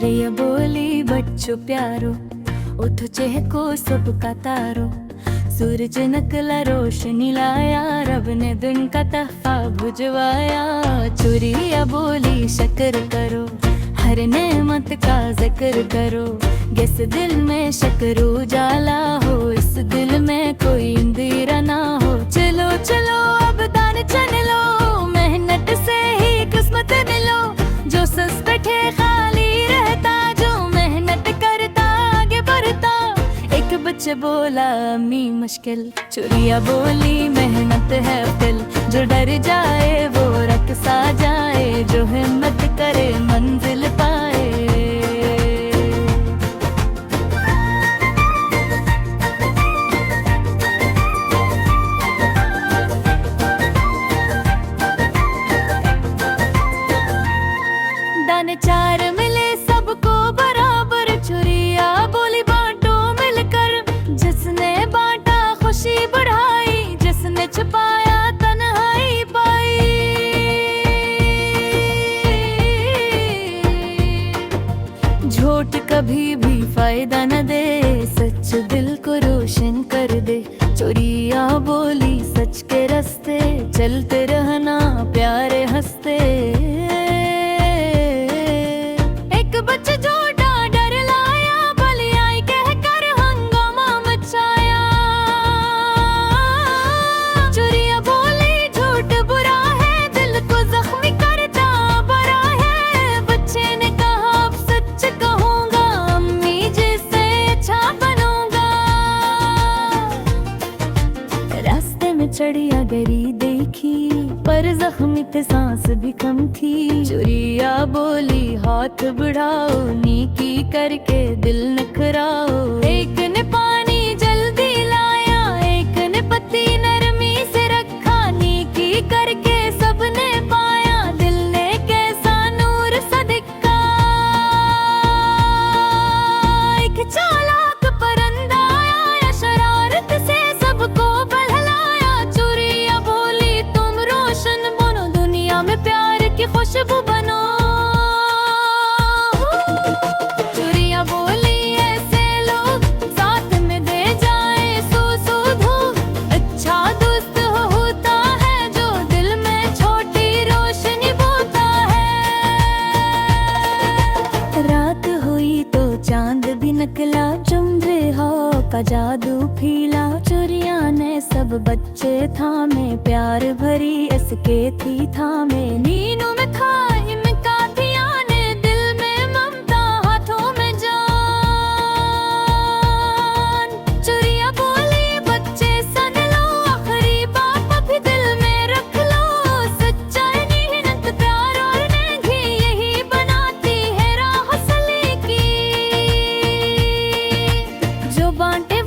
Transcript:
चोरिया बोली बच्चों प्यारो, उठ चहको सबका तारो। सूरज नकला रोशनी लाया, रब ने दिन का तहफा भुजवाया। चोरिया बोली शक्र करो, हर नेमत का जिक्र करो। जिस दिल में शक्र उजाला हो, इस दिल में कोई अंधेरा ना हो। चलो चलो अब दान चन लो, मेहनत से ही किस्मत मिलो। जो सस बैठे खाली रहता, जो मेहनत करता आगे बढ़ता। एक बच्चा बोला अम्मी मुश्किल, चोरिया बोली मेहनत है दिल। जो डर जाए वो रक्सा जाए, जो हिम्मत करे मंजिल पाए। दाने चार मिले सबको बराबर, चोरिया बोली बांटो मिलकर। जिसने बांटा खुशी बढ़ाई, जिसने छुपाया तन्हाई पाई। झूठ कभी भी फायदा न दे, सच दिल को रोशन कर दे। चोरिया बोली सच के रास्ते चलते रहना, प्यारे हंसते। बच्चे झूठा डर लाया, भलाई कह कर हंगामा मचाया। चोरिया बोली झूठ बुरा है, दिल को जख्मी करता बड़ा है। बच्चे ने कहा अब सच कहूंगा, अम्मी जैसे अच्छा बनूंगा। रास्ते में चिड़िया गरी देखी, पर जख्मी पे सांस भी कम थी। चोरिया बोली हाथ बढ़ाओ, नेकी करके दिल नखराओ। एक ने पानी जल्दी लाया, एक ने पत्ती नरमी से रखा। नेकी करके सबने पाया, दिल ने कैसा नूर सा दिखा। एक चालाक परिंदा आया, शरारत से सबको बहलाया। चोरिया बोली तुम रोशन बनो, दुनिया में प्यार की खुशबू बनो। चोरिया बोली ऐसे लोग साथ में दे जाए सो धो। अच्छा दोस्त होता है जो दिल में छोटी रोशनी बोता है। रात हुई तो चांद भी निकला, चुम्बे हो का जादू फीला। चोरिया ने सब बच्चे थामे, प्यार भरी इसके थी थामे। नींदों में था इनका ध्यान, दिल में ममता हाथों में जान। चोरिया बोली बच्चे सन लो, आखिरी बात भी दिल में रख लो। सच्चाई मेहनत प्यार और नेकी, यही बनाती है राह असली की। जो बांटे